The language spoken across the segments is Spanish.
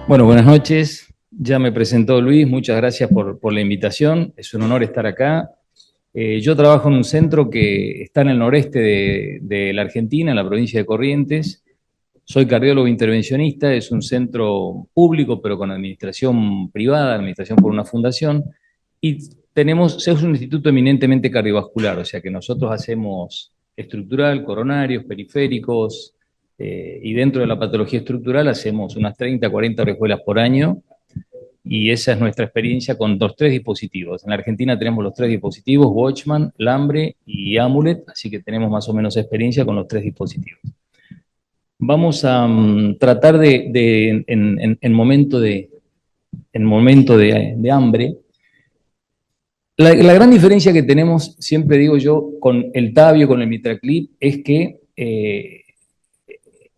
Bueno, buenas noches. Ya me presentó Luis, muchas gracias por la invitación. Es un honor estar acá. Yo trabajo en un centro que está en el noreste de la Argentina, en la provincia de Corrientes. Soy cardiólogo intervencionista, es un centro público, pero con administración privada, administración por una fundación. Y es un instituto eminentemente cardiovascular, o sea que nosotros hacemos estructural, coronarios, periféricos, y dentro de la patología estructural hacemos unas 30, 40 orejuelas por año, y esa es nuestra experiencia con los tres dispositivos. En la Argentina tenemos los tres dispositivos, Watchman, Lambre y Amulet, así que tenemos más o menos experiencia con los tres dispositivos. Vamos a tratar en momento de hambre. La gran diferencia que tenemos, siempre digo yo, con el Tabio, con el Mitraclip, es que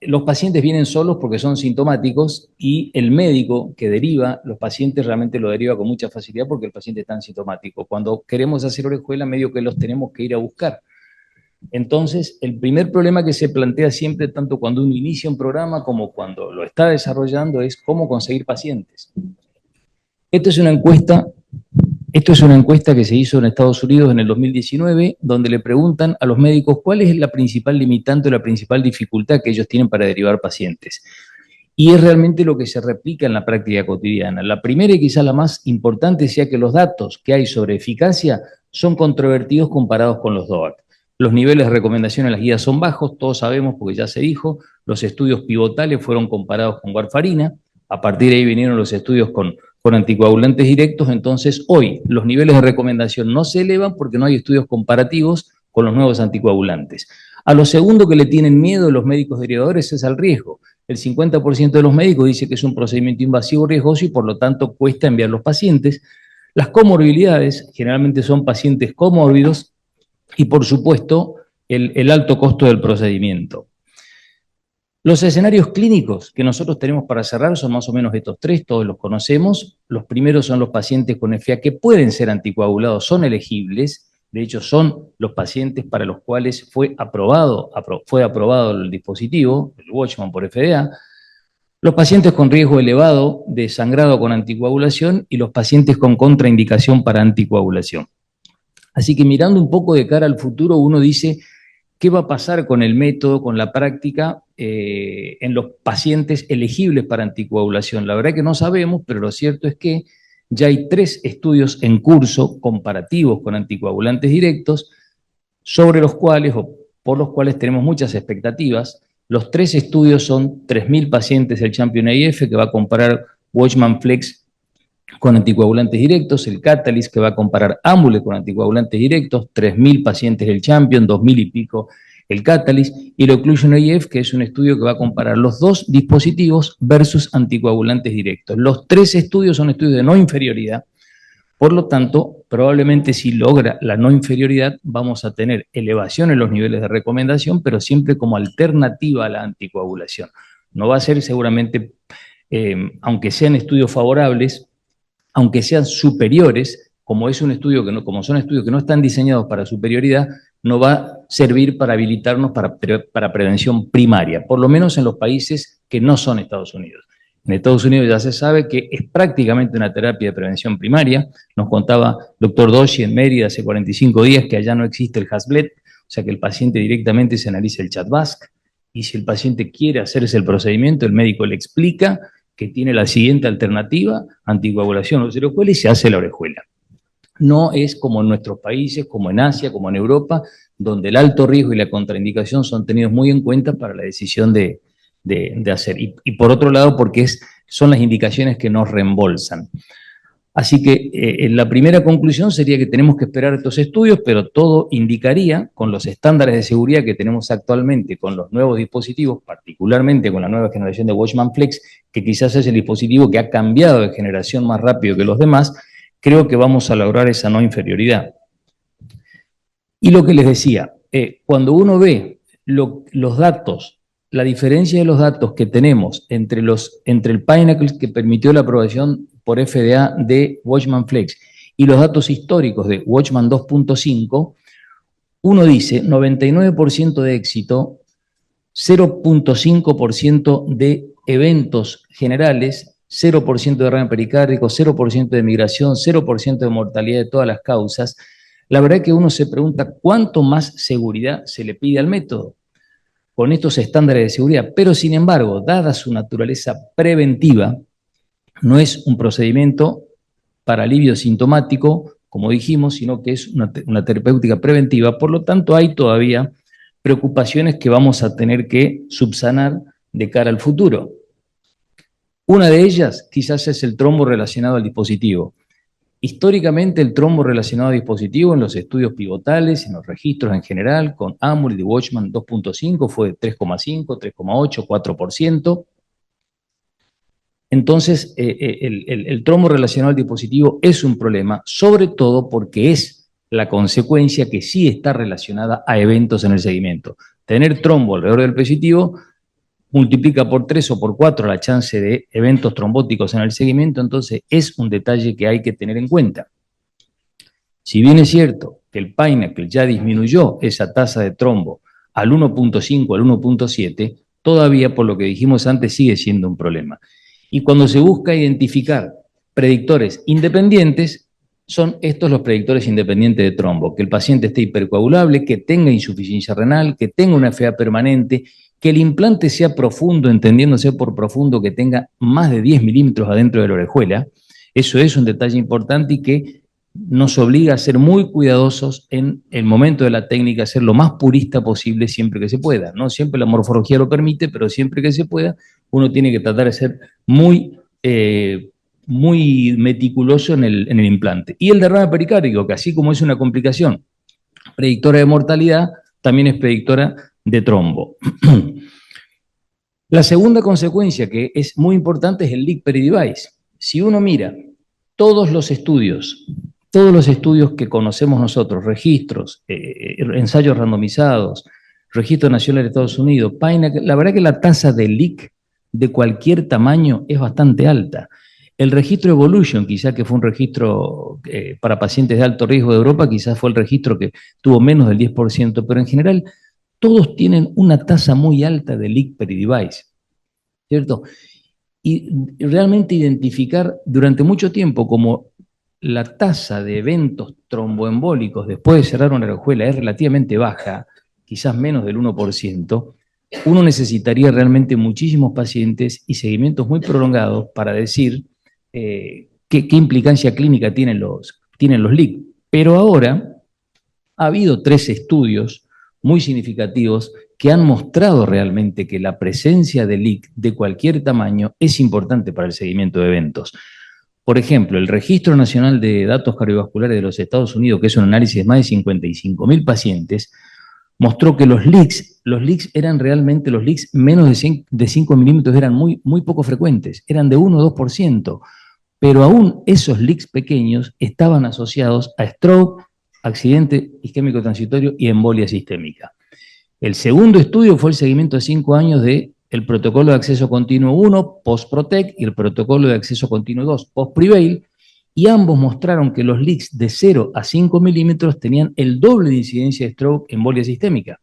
los pacientes vienen solos porque son sintomáticos y el médico que deriva, los pacientes realmente lo deriva con mucha facilidad porque el paciente es tan sintomático. Cuando queremos hacer orejuela, medio que los tenemos que ir a buscar. Entonces, el primer problema que se plantea siempre, tanto cuando uno inicia un programa como cuando lo está desarrollando, es cómo conseguir pacientes. Esto es una encuesta que se hizo en Estados Unidos en el 2019, donde le preguntan a los médicos cuál es la principal limitante o la principal dificultad que ellos tienen para derivar pacientes. Y es realmente lo que se replica en la práctica cotidiana. La primera y quizá la más importante sea que los datos que hay sobre eficacia son controvertidos comparados con los DOAC. Los niveles de recomendación en las guías son bajos, todos sabemos porque ya se dijo, los estudios pivotales fueron comparados con warfarina, a partir de ahí vinieron los estudios con anticoagulantes directos, entonces hoy los niveles de recomendación no se elevan porque no hay estudios comparativos con los nuevos anticoagulantes. A lo segundo que le tienen miedo los médicos derivadores es al riesgo. El 50% de los médicos dice que es un procedimiento invasivo riesgoso y por lo tanto cuesta enviar los pacientes. Las comorbilidades generalmente son pacientes comórbidos y por supuesto el alto costo del procedimiento. Los escenarios clínicos que nosotros tenemos para cerrar son más o menos estos tres, todos los conocemos. Los primeros son los pacientes con FA que pueden ser anticoagulados, son elegibles, de hecho son los pacientes para los cuales fue aprobado el dispositivo, el Watchman por FDA, los pacientes con riesgo elevado de sangrado con anticoagulación y los pacientes con contraindicación para anticoagulación. Así que mirando un poco de cara al futuro, uno dice, ¿qué va a pasar con el método, con la práctica en los pacientes elegibles para anticoagulación? La verdad que no sabemos, pero lo cierto es que ya hay 3 estudios en curso comparativos con anticoagulantes directos, sobre los cuales o por los cuales tenemos muchas expectativas. Los 3 estudios son 3.000 pacientes del Champion AF, que va a comparar Watchman Flex con anticoagulantes directos, el Catalyst, que va a comparar Amulet con anticoagulantes directos, 3.000 pacientes del Champion, 2.000 y pico el Catalyst, y el Occlusion AF, que es un estudio que va a comparar los 2 dispositivos versus anticoagulantes directos. Los 3 estudios son estudios de no inferioridad, por lo tanto, probablemente si logra la no inferioridad, vamos a tener elevación en los niveles de recomendación, pero siempre como alternativa a la anticoagulación. No va a ser seguramente, aunque sean estudios favorables, aunque sean superiores, como como son estudios que no están diseñados para superioridad, no va a servir para habilitarnos para prevención primaria, por lo menos en los países que no son Estados Unidos. En Estados Unidos ya se sabe que es prácticamente una terapia de prevención primaria. Nos contaba doctor Doshi en Mérida hace 45 días que allá no existe el Hasbled, o sea que el paciente directamente se analiza el CHA2-VASc, y si el paciente quiere hacerse el procedimiento, el médico le explica que tiene la siguiente alternativa, anticoagulación o orejuela, y se hace la orejuela. No es como en nuestros países, como en Asia, como en Europa, donde el alto riesgo y la contraindicación son tenidos muy en cuenta para la decisión de hacer. Y por otro lado, porque son las indicaciones que nos reembolsan. Así que la primera conclusión sería que tenemos que esperar estos estudios, pero todo indicaría, con los estándares de seguridad que tenemos actualmente, con los nuevos dispositivos, particularmente con la nueva generación de Watchman Flex, que quizás es el dispositivo que ha cambiado de generación más rápido que los demás, creo que vamos a lograr esa no inferioridad. Y lo que les decía, cuando uno ve los datos, la diferencia de los datos que tenemos entre el Pinnacle que permitió la aprobación por FDA de Watchman Flex y los datos históricos de Watchman 2.5, uno dice 99% de éxito, 0.5% de eventos generales 0% de derrame pericárdico, 0% de migración, 0% de mortalidad de todas las causas. La verdad que uno se pregunta cuánto más seguridad se le pide al método con estos estándares de seguridad, pero sin embargo, dada su naturaleza preventiva, no es un procedimiento para alivio sintomático, como dijimos, sino que es una terapéutica preventiva. Por lo tanto, hay todavía preocupaciones que vamos a tener que subsanar de cara al futuro. Una de ellas quizás es el trombo relacionado al dispositivo. Históricamente el trombo relacionado al dispositivo en los estudios pivotales, en los registros en general, con Amulet y Watchman 2.5 fue de 3,5, 3,8, 4%. Entonces, el trombo relacionado al dispositivo es un problema, sobre todo porque es la consecuencia que sí está relacionada a eventos en el seguimiento. Tener trombo alrededor del dispositivo multiplica por 3 o por 4 la chance de eventos trombóticos en el seguimiento, entonces es un detalle que hay que tener en cuenta. Si bien es cierto que el Pinnacle ya disminuyó esa tasa de trombo al 1.5, al 1.7, todavía, por lo que dijimos antes, sigue siendo un problema. Y cuando se busca identificar predictores independientes, son estos los predictores independientes de trombo, que el paciente esté hipercoagulable, que tenga insuficiencia renal, que tenga una FA permanente, que el implante sea profundo, entendiéndose por profundo que tenga más de 10 milímetros adentro de la orejuela. Eso es un detalle importante y que nos obliga a ser muy cuidadosos en el momento de la técnica, ser lo más purista posible siempre que se pueda. No siempre la morfología lo permite, pero siempre que se pueda, uno tiene que tratar de ser muy meticuloso en el implante. Y el derrame pericárdico, que así como es una complicación predictora de mortalidad, también es predictora de trombo. La segunda consecuencia que es muy importante es el leak peri-device. Si uno mira todos los estudios que conocemos nosotros, registros, ensayos randomizados, Registro Nacional de Estados Unidos, Pinnacle, la verdad que la tasa de leak de cualquier tamaño es bastante alta. El registro Evolution, quizás que fue un registro para pacientes de alto riesgo de Europa, quizás fue el registro que tuvo menos del 10%, pero en general todos tienen una tasa muy alta de leak peri-device, ¿cierto? Y realmente identificar durante mucho tiempo como la tasa de eventos tromboembólicos después de cerrar una orejuela es relativamente baja, quizás menos del 1%, uno necesitaría realmente muchísimos pacientes y seguimientos muy prolongados para decir qué implicancia clínica tienen los leak. Pero ahora ha habido 3 estudios muy significativos que han mostrado realmente que la presencia de leak de cualquier tamaño es importante para el seguimiento de eventos. Por ejemplo, el Registro Nacional de Datos Cardiovasculares de los Estados Unidos, que es un análisis de más de 55.000 pacientes, mostró que los leaks eran realmente, los leaks menos de 5 milímetros eran muy poco frecuentes, eran de 1 o 2%, pero aún esos leaks pequeños estaban asociados a stroke, accidente isquémico transitorio y embolia sistémica. El segundo estudio fue el seguimiento de 5 años del protocolo de acceso continuo 1, post-PROTECT, y el protocolo de acceso continuo 2, post-PREVAIL, y ambos mostraron que los leaks de 0 a 5 milímetros tenían el doble de incidencia de stroke embolia sistémica.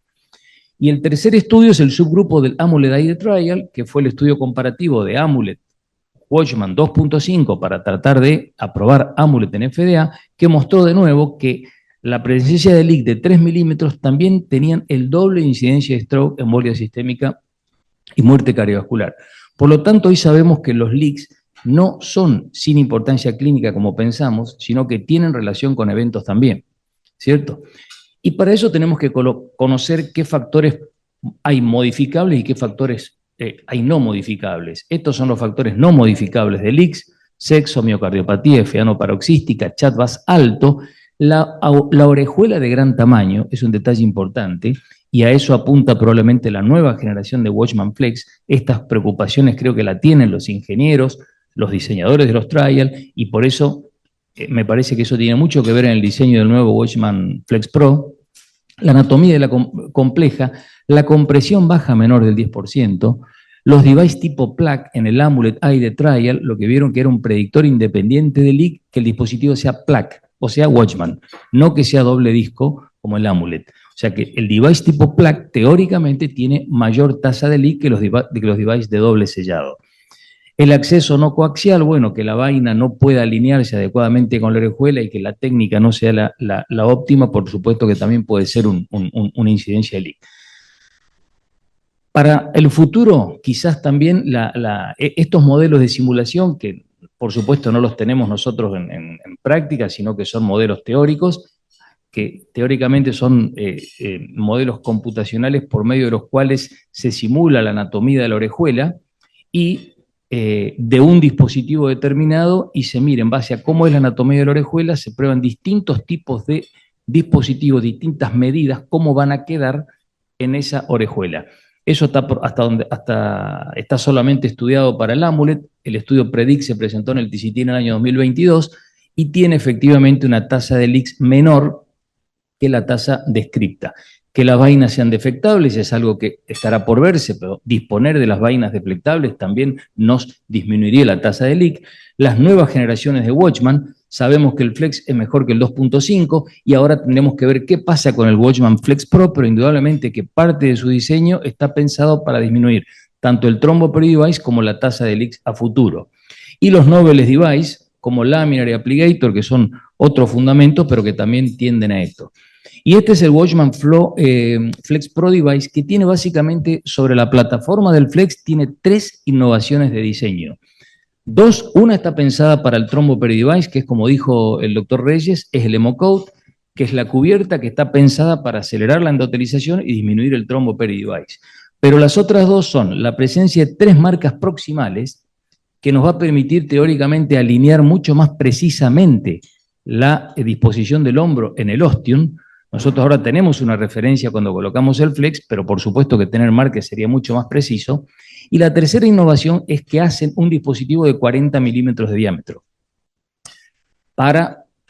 Y el tercer estudio es el subgrupo del Amulet Trial, que fue el estudio comparativo de Amulet Watchman 2.5 para tratar de aprobar Amulet en FDA, que mostró de nuevo que la presencia de leak de 3 milímetros también tenían el doble de incidencia de stroke, embolia sistémica y muerte cardiovascular. Por lo tanto, hoy sabemos que los leaks no son sin importancia clínica como pensamos, sino que tienen relación con eventos también, ¿cierto? Y para eso tenemos que conocer qué factores hay modificables y qué factores hay no modificables. Estos son los factores no modificables de leaks: sexo, miocardiopatía, FA no paroxística, CHA2DS alto. La orejuela de gran tamaño es un detalle importante y a eso apunta probablemente la nueva generación de Watchman Flex. Estas preocupaciones creo que la tienen los ingenieros, los diseñadores de los trials, y por eso me parece que eso tiene mucho que ver en el diseño del nuevo Watchman Flex Pro. La anatomía de la compleja, la compresión baja menor del 10%, los device tipo plaque en el Amulet AIDE Trial, lo que vieron que era un predictor independiente de leak, que el dispositivo sea plaque, o sea Watchman, no que sea doble disco como el Amulet. O sea que el device tipo plaque teóricamente tiene mayor tasa de leak que los devices de doble sellado. El acceso no coaxial, bueno, que la vaina no pueda alinearse adecuadamente con la orejuela y que la técnica no sea la óptima, por supuesto que también puede ser una incidencia de leak. Para el futuro, quizás también estos modelos de simulación, que por supuesto no los tenemos nosotros en práctica, sino que son modelos teóricos, que teóricamente son modelos computacionales por medio de los cuales se simula la anatomía de la orejuela y de un dispositivo determinado y se mira en base a cómo es la anatomía de la orejuela, se prueban distintos tipos de dispositivos, distintas medidas, cómo van a quedar en esa orejuela. Eso está solamente estudiado para el Amulet. El estudio PREDICT se presentó en el TCT en el año 2022 y tiene efectivamente una tasa de leaks menor que la tasa descripta. Que las vainas sean deflectables es algo que estará por verse, pero disponer de las vainas deflectables también nos disminuiría la tasa de leak. Las nuevas generaciones de Watchman, sabemos que el Flex es mejor que el 2.5 y ahora tendremos que ver qué pasa con el Watchman Flex Pro, pero indudablemente que parte de su diseño está pensado para disminuir tanto el trombo per device como la tasa de leaks a futuro. Y los noveles device, como Laminar y Applicator, que son otros fundamentos, pero que también tienden a esto. Y este es el Watchman Flex Pro Device, que tiene básicamente sobre la plataforma del Flex, tiene 3 innovaciones de diseño. Una está pensada para el trombo per device, que es como dijo el doctor Reyes, es el Hemocoat, que es la cubierta que está pensada para acelerar la endotelización y disminuir el trombo per device. Pero las otras 2 son la presencia de 3 marcas proximales, que nos va a permitir teóricamente alinear mucho más precisamente la disposición del hombro en el ostium. Nosotros ahora tenemos una referencia cuando colocamos el Flex, pero por supuesto que tener marcas sería mucho más preciso. Y la tercera innovación es que hacen un dispositivo de 40 milímetros de diámetro.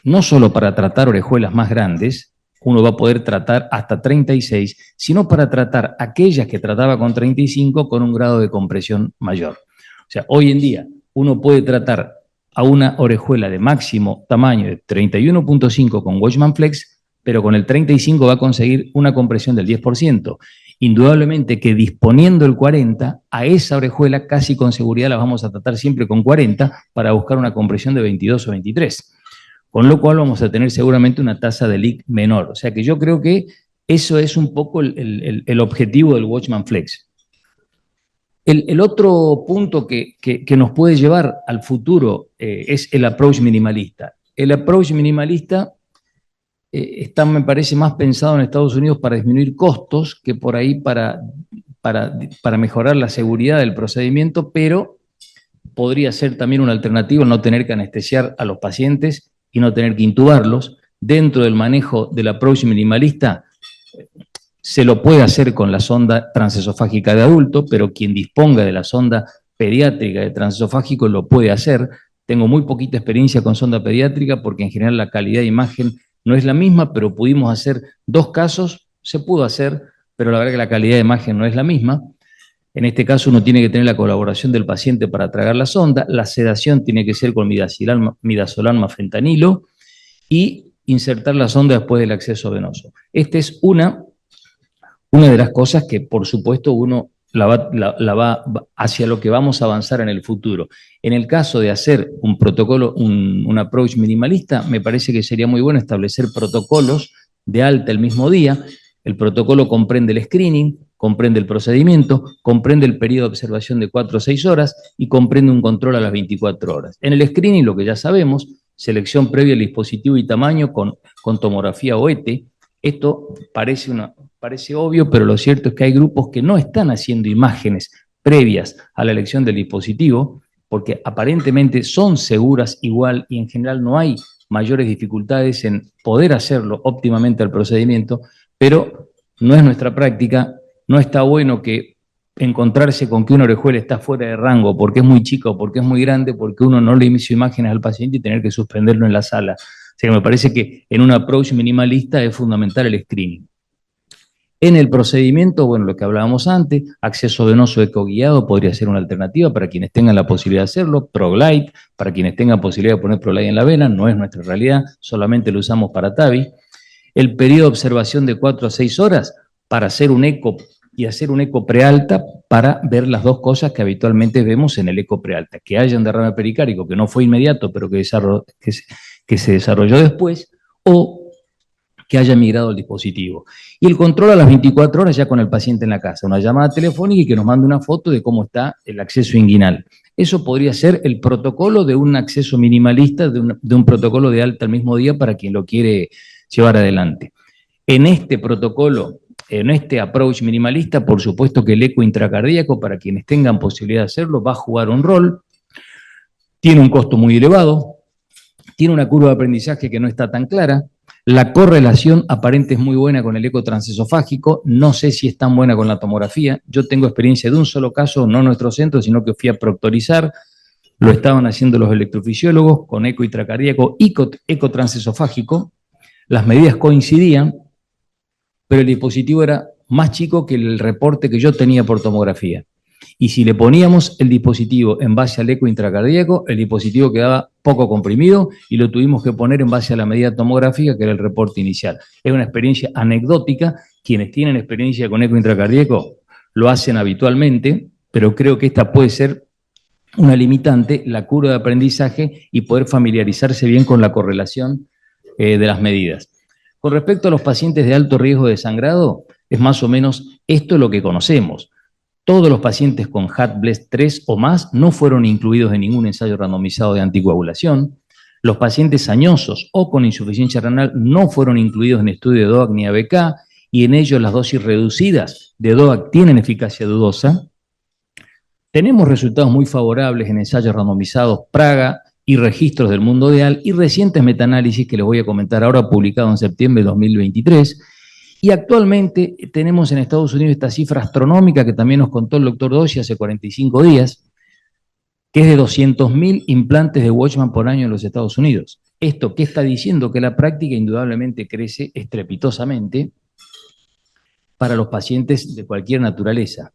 No solo para tratar orejuelas más grandes, uno va a poder tratar hasta 36, sino para tratar aquellas que trataba con 35 con un grado de compresión mayor. O sea, hoy en día uno puede tratar a una orejuela de máximo tamaño de 31.5 con Watchman Flex, pero con el 35 va a conseguir una compresión del 10%. Indudablemente que disponiendo el 40, a esa orejuela casi con seguridad la vamos a tratar siempre con 40 para buscar una compresión de 22 o 23. Con lo cual vamos a tener seguramente una tasa de leak menor. O sea que yo creo que eso es un poco el objetivo del Watchman Flex. El otro punto que nos puede llevar al futuro es el approach minimalista. El approach minimalista está, me parece, más pensado en Estados Unidos para disminuir costos que por ahí para mejorar la seguridad del procedimiento, pero podría ser también una alternativa no tener que anestesiar a los pacientes y no tener que intubarlos. Dentro del manejo del approach minimalista, se lo puede hacer con la sonda transesofágica de adulto, pero quien disponga de la sonda pediátrica de transesofágico lo puede hacer. Tengo muy poquita experiencia con sonda pediátrica porque en general la calidad de imagen no es la misma, pero pudimos hacer 2 casos, se pudo hacer, pero la verdad que la calidad de imagen no es la misma. En este caso uno tiene que tener la colaboración del paciente para tragar la sonda, la sedación tiene que ser con midazolam mafentanilo y insertar la sonda después del acceso venoso. Esta es una de las cosas que, por supuesto, uno la va hacia lo que vamos a avanzar en el futuro. En el caso de hacer un protocolo, un approach minimalista, me parece que sería muy bueno establecer protocolos de alta el mismo día. El protocolo comprende el screening, comprende el procedimiento, comprende el periodo de observación de 4 o 6 horas y comprende un control a las 24 horas. En el screening, lo que ya sabemos, selección previa del dispositivo y tamaño con tomografía o ET. Esto parece obvio, pero lo cierto es que hay grupos que no están haciendo imágenes previas a la elección del dispositivo, porque aparentemente son seguras igual y en general no hay mayores dificultades en poder hacerlo óptimamente al procedimiento, pero no es nuestra práctica, no está bueno que encontrarse con que una orejuela está fuera de rango porque es muy chica o porque es muy grande, porque uno no le hizo imágenes al paciente y tener que suspenderlo en la sala. O sea que me parece que en un approach minimalista es fundamental el screening. En el procedimiento, bueno, lo que hablábamos antes, acceso venoso ecoguiado podría ser una alternativa para quienes tengan la posibilidad de hacerlo, ProGlide, para quienes tengan posibilidad de poner ProGlide en la vena, no es nuestra realidad, solamente lo usamos para TAVI. El periodo de observación de 4 a 6 horas para hacer un eco y hacer un eco prealta para ver las dos cosas que habitualmente vemos en el eco prealta, que haya un derrame pericárdico que no fue inmediato, pero que se desarrolló después, o que haya migrado el dispositivo. Y el control a las 24 horas ya con el paciente en la casa, una llamada telefónica y que nos mande una foto de cómo está el acceso inguinal. Eso podría ser el protocolo de un acceso minimalista, de un protocolo de alta al mismo día para quien lo quiere llevar adelante. En este protocolo, en este approach minimalista, por supuesto que el eco intracardíaco, para quienes tengan posibilidad de hacerlo, va a jugar un rol. Tiene un costo muy elevado, tiene una curva de aprendizaje que no está tan clara. La correlación aparente es muy buena con el eco transesofágico, no sé si es tan buena con la tomografía. Yo tengo experiencia de un solo caso, no en nuestro centro, sino que fui a proctorizar, lo estaban haciendo los electrofisiólogos con eco intracardíaco y eco transesofágico. Las medidas coincidían, pero el dispositivo era más chico que el reporte que yo tenía por tomografía. Y si le poníamos el dispositivo en base al eco intracardíaco, el dispositivo quedaba poco comprimido y lo tuvimos que poner en base a la medida tomográfica, que era el reporte inicial. Es una experiencia anecdótica. Quienes tienen experiencia con eco intracardíaco lo hacen habitualmente, pero creo que esta puede ser una limitante, la curva de aprendizaje y poder familiarizarse bien con la correlación de las medidas. Con respecto a los pacientes de alto riesgo de sangrado, es más o menos esto lo que conocemos. Todos los pacientes con HAT-BLEST 3 o más no fueron incluidos en ningún ensayo randomizado de anticoagulación. Los pacientes añosos o con insuficiencia renal no fueron incluidos en estudio de DOAC ni ABK, y en ellos las dosis reducidas de DOAC tienen eficacia dudosa. Tenemos resultados muy favorables en ensayos randomizados Praga y registros del mundo ideal y recientes metaanálisis que les voy a comentar ahora, publicados en septiembre de 2023. Y actualmente tenemos en Estados Unidos esta cifra astronómica que también nos contó el doctor Dossi hace 45 días, que es de 200.000 implantes de Watchman por año en los Estados Unidos. ¿Esto qué está diciendo? Que la práctica indudablemente crece estrepitosamente para los pacientes de cualquier naturaleza.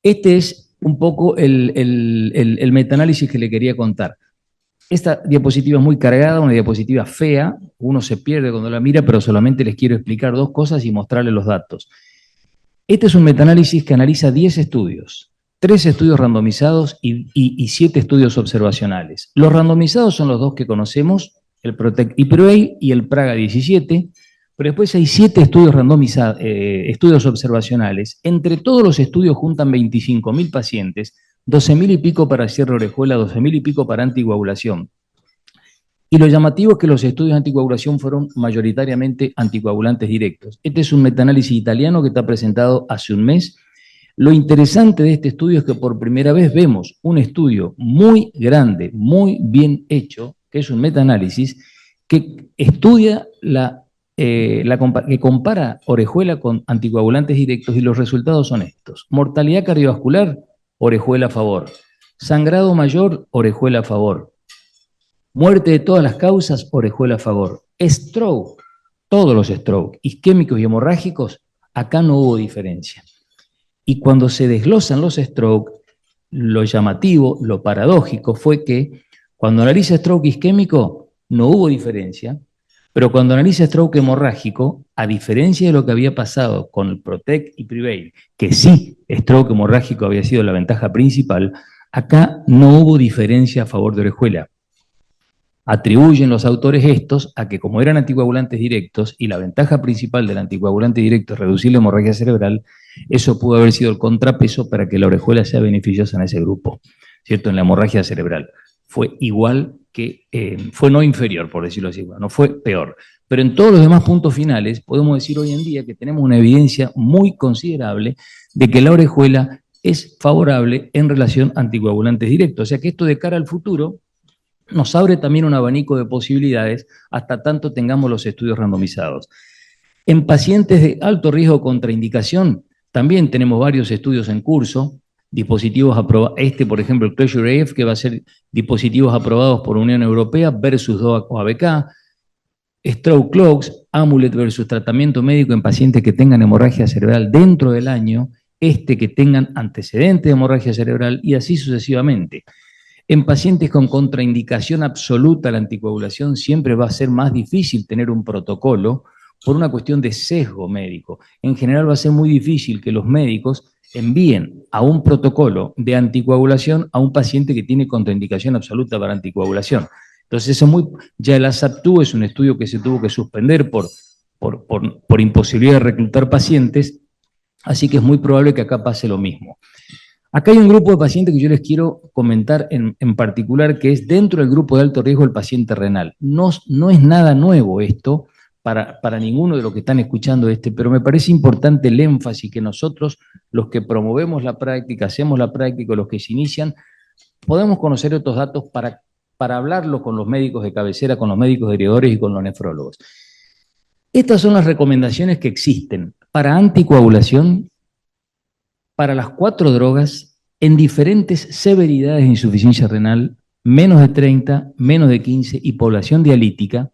Este es un poco el metaanálisis que le quería contar. Esta diapositiva es muy cargada, una diapositiva fea, uno se pierde cuando la mira, pero solamente les quiero explicar dos cosas y mostrarles los datos. Este es un metaanálisis que analiza 10 estudios, 3 estudios randomizados y 7 estudios observacionales. Los randomizados son los dos que conocemos, el PROTECT y PREVAIL y el Praga 17, pero después hay 7 estudios randomizados, estudios observacionales. Entre todos los estudios juntan 25.000 pacientes, 12.000 y pico para cierre de orejuela, 12.000 y pico para anticoagulación. Y lo llamativo es que los estudios de anticoagulación fueron mayoritariamente anticoagulantes directos. Este es un metaanálisis italiano que está presentado hace un mes. Lo interesante de este estudio es que por primera vez vemos un estudio muy grande, muy bien hecho, que es un metaanálisis que estudia que compara orejuela con anticoagulantes directos y los resultados son estos. Mortalidad cardiovascular, orejuela a favor. Sangrado mayor, orejuela a favor. Muerte de todas las causas, orejuela a favor. Stroke, todos los stroke, isquémicos y hemorrágicos, acá no hubo diferencia. Y cuando se desglosan los stroke, lo llamativo, lo paradójico fue que cuando analiza stroke isquémico no hubo diferencia, pero cuando analiza stroke hemorrágico, a diferencia de lo que había pasado con el PROTECT y PREVAIL, que sí, stroke hemorrágico había sido la ventaja principal, acá no hubo diferencia a favor de orejuela. Atribuyen los autores estos a que como eran anticoagulantes directos y la ventaja principal del anticoagulante directo es reducir la hemorragia cerebral, eso pudo haber sido el contrapeso para que la orejuela sea beneficiosa en ese grupo, ¿cierto? En la hemorragia cerebral. Fue igual que, fue no inferior, por decirlo así, no fue peor. Pero en todos los demás puntos finales podemos decir hoy en día que tenemos una evidencia muy considerable de que la orejuela es favorable en relación a anticoagulantes directos. O sea que esto de cara al futuro nos abre también un abanico de posibilidades hasta tanto tengamos los estudios randomizados. En pacientes de alto riesgo de contraindicación, también tenemos varios estudios en curso, dispositivos aprobados, por ejemplo, el Closure AF, que va a ser dispositivos aprobados por Unión Europea versus DOAC o ABK, Stroke Clogs, Amulet versus tratamiento médico en pacientes que tengan hemorragia cerebral dentro del año, que tengan antecedentes de hemorragia cerebral y así sucesivamente. En pacientes con contraindicación absoluta a la anticoagulación siempre va a ser más difícil tener un protocolo por una cuestión de sesgo médico. En general va a ser muy difícil que los médicos envíen a un protocolo de anticoagulación a un paciente que tiene contraindicación absoluta para anticoagulación. Entonces, ya el ASAP-TOO es un estudio que se tuvo que suspender por imposibilidad de reclutar pacientes, así que es muy probable que acá pase lo mismo. Acá hay un grupo de pacientes que yo les quiero comentar en particular, que es dentro del grupo de alto riesgo el paciente renal. No es nada nuevo esto para ninguno de los que están escuchando pero me parece importante el énfasis que nosotros, los que promovemos la práctica, hacemos la práctica, los que se inician, podemos conocer estos datos para hablarlo con los médicos de cabecera, con los médicos derivadores y con los nefrólogos. Estas son las recomendaciones que existen para anticoagulación, para las 4 drogas, en diferentes severidades de insuficiencia renal, menos de 30, menos de 15 y población dialítica,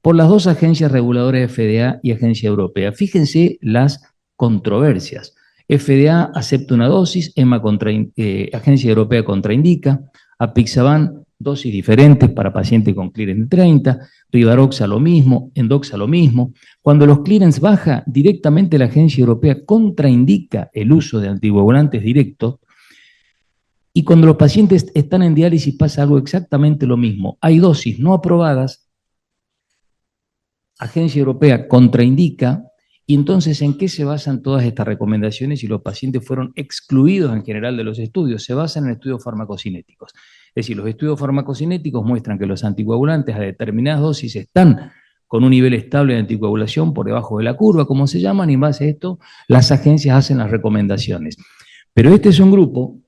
por las 2 agencias reguladoras FDA y Agencia Europea. Fíjense las controversias. FDA acepta una dosis, Agencia Europea contraindica, apixaban dosis diferentes para pacientes con clearance de 30, Rivaroxa lo mismo, Endoxa lo mismo. Cuando los clearance baja, directamente la Agencia Europea contraindica el uso de anticoagulantes directos, y cuando los pacientes están en diálisis pasa algo exactamente lo mismo. Hay dosis no aprobadas, Agencia Europea contraindica, y entonces, ¿en qué se basan todas estas recomendaciones si los pacientes fueron excluidos en general de los estudios? Se basan en estudios farmacocinéticos. Es decir, los estudios farmacocinéticos muestran que los anticoagulantes a determinadas dosis están con un nivel estable de anticoagulación por debajo de la curva, como se llaman, y en base a esto las agencias hacen las recomendaciones. Pero este es un grupo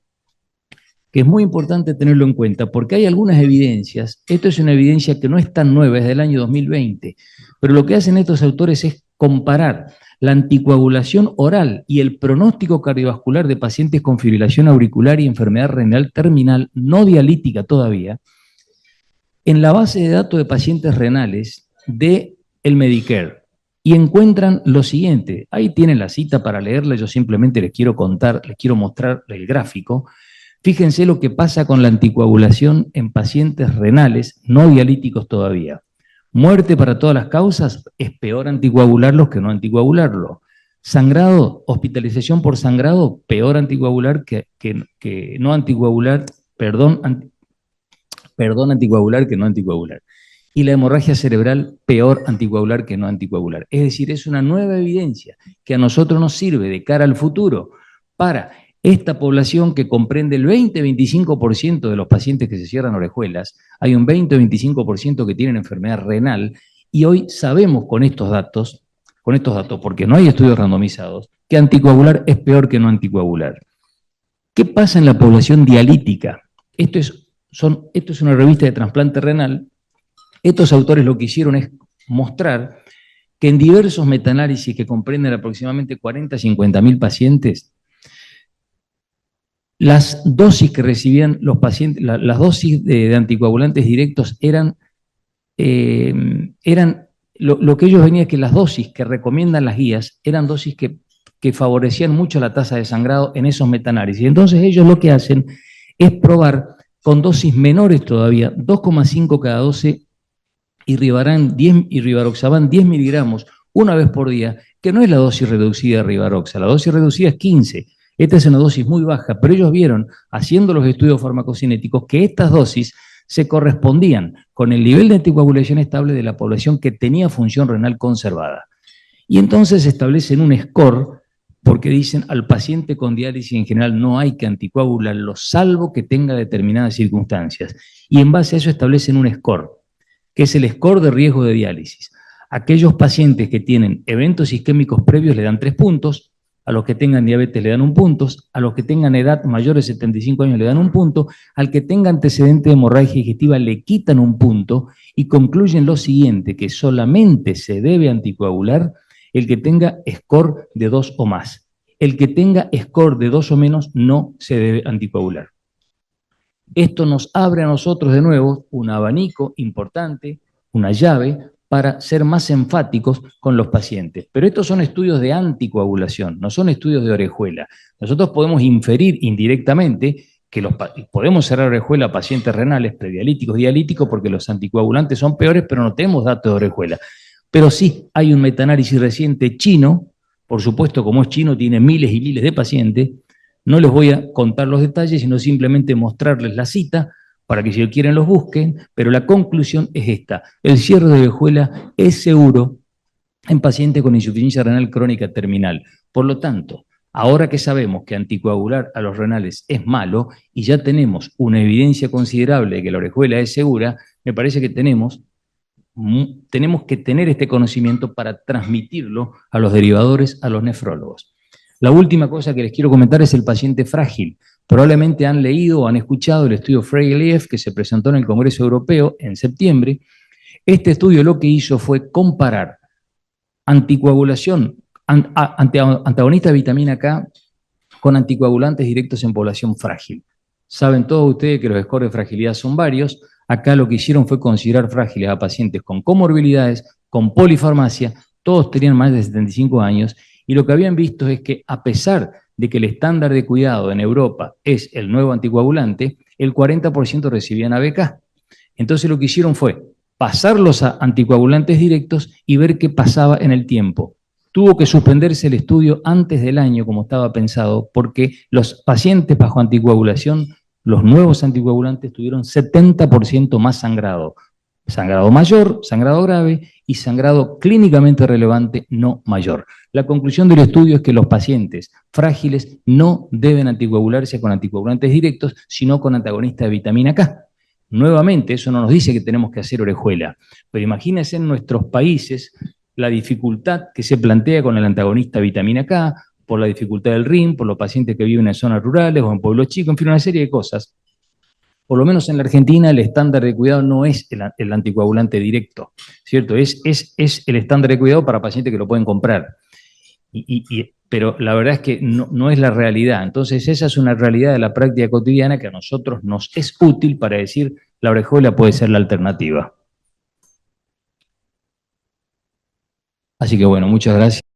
que es muy importante tenerlo en cuenta, porque hay algunas evidencias, esto es una evidencia que no es tan nueva, es del año 2020, pero lo que hacen estos autores es comparar la anticoagulación oral y el pronóstico cardiovascular de pacientes con fibrilación auricular y enfermedad renal terminal, no dialítica todavía, en la base de datos de pacientes renales del Medicare. Y encuentran lo siguiente, ahí tienen la cita para leerla, yo simplemente les quiero contar, les quiero mostrar el gráfico. Fíjense lo que pasa con la anticoagulación en pacientes renales no dialíticos todavía. Muerte para todas las causas, es peor anticoagularlos que no anticoagularlos. Sangrado, hospitalización por sangrado, peor anticoagular que no anticoagular, anticoagular que no anticoagular. Y la hemorragia cerebral, peor anticoagular que no anticoagular. Es decir, es una nueva evidencia que a nosotros nos sirve de cara al futuro para esta población que comprende el 20-25% de los pacientes que se cierran orejuelas, hay un 20-25% que tienen enfermedad renal, y hoy sabemos con estos datos, porque no hay estudios randomizados, que anticoagular es peor que no anticoagular. ¿Qué pasa en la población dialítica? Esto es una revista de trasplante renal. Estos autores lo que hicieron es mostrar que en diversos metaanálisis que comprenden aproximadamente 40-50.000 pacientes, las dosis que recibían los pacientes, las dosis de anticoagulantes directos eran lo que ellos venían, que las dosis que recomiendan las guías eran dosis que favorecían mucho la tasa de sangrado en esos metaanálisis. Entonces ellos lo que hacen es probar con dosis menores todavía, 2,5 cada 12 y rivaroxaban 10 miligramos una vez por día, que no es la dosis reducida de rivaroxa, la dosis reducida es 15. Esta es una dosis muy baja, pero ellos vieron, haciendo los estudios farmacocinéticos, que estas dosis se correspondían con el nivel de anticoagulación estable de la población que tenía función renal conservada. Y entonces establecen un score, porque dicen al paciente con diálisis en general no hay que anticoagularlo, salvo que tenga determinadas circunstancias. Y en base a eso establecen un score, que es el score de riesgo de diálisis. Aquellos pacientes que tienen eventos isquémicos previos le dan 3 puntos, a los que tengan diabetes le dan 1 punto, a los que tengan edad mayor de 75 años le dan 1 punto, al que tenga antecedente de hemorragia digestiva le quitan 1 punto y concluyen lo siguiente, que solamente se debe anticoagular el que tenga score de 2 o más. El que tenga score de 2 o menos no se debe anticoagular. Esto nos abre a nosotros de nuevo un abanico importante, una llave, para ser más enfáticos con los pacientes. Pero estos son estudios de anticoagulación, no son estudios de orejuela. Nosotros podemos inferir indirectamente que podemos cerrar orejuela a pacientes renales, predialíticos, dialíticos, porque los anticoagulantes son peores, pero no tenemos datos de orejuela. Pero sí hay un metaanálisis reciente chino, por supuesto, como es chino, tiene miles y miles de pacientes. No les voy a contar los detalles, sino simplemente mostrarles la cita para que si lo quieren los busquen, pero la conclusión es esta: el cierre de orejuela es seguro en pacientes con insuficiencia renal crónica terminal. Por lo tanto, ahora que sabemos que anticoagular a los renales es malo y ya tenemos una evidencia considerable de que la orejuela es segura, me parece que tenemos que tener este conocimiento para transmitirlo a los derivadores, a los nefrólogos. La última cosa que les quiero comentar es el paciente frágil. Probablemente han leído o han escuchado el estudio Frey-Leaf que se presentó en el Congreso Europeo en septiembre. Este estudio lo que hizo fue comparar anticoagulación, antagonista de vitamina K con anticoagulantes directos en población frágil. Saben todos ustedes que los scores de fragilidad son varios. Acá lo que hicieron fue considerar frágiles a pacientes con comorbilidades, con polifarmacia, todos tenían más de 75 años, y lo que habían visto es que a pesar de que el estándar de cuidado en Europa es el nuevo anticoagulante, el 40% recibían ABK. Entonces lo que hicieron fue pasarlos a anticoagulantes directos y ver qué pasaba en el tiempo. Tuvo que suspenderse el estudio antes del año, como estaba pensado, porque los pacientes bajo anticoagulación, los nuevos anticoagulantes, tuvieron 70% más sangrado. Sangrado mayor, sangrado grave y sangrado clínicamente relevante no mayor. La conclusión del estudio es que los pacientes frágiles no deben anticoagularse con anticoagulantes directos, sino con antagonistas de vitamina K. Nuevamente, eso no nos dice que tenemos que hacer orejuela, pero imagínense en nuestros países la dificultad que se plantea con el antagonista vitamina K, por la dificultad del RIM, por los pacientes que viven en zonas rurales o en pueblos chicos, en fin, una serie de cosas. Por lo menos en la Argentina el estándar de cuidado no es el anticoagulante directo, ¿cierto? Es el estándar de cuidado para pacientes que lo pueden comprar. Pero la verdad es que no es la realidad. Entonces esa es una realidad de la práctica cotidiana que a nosotros nos es útil para decir la orejuela puede ser la alternativa. Así que bueno, muchas gracias.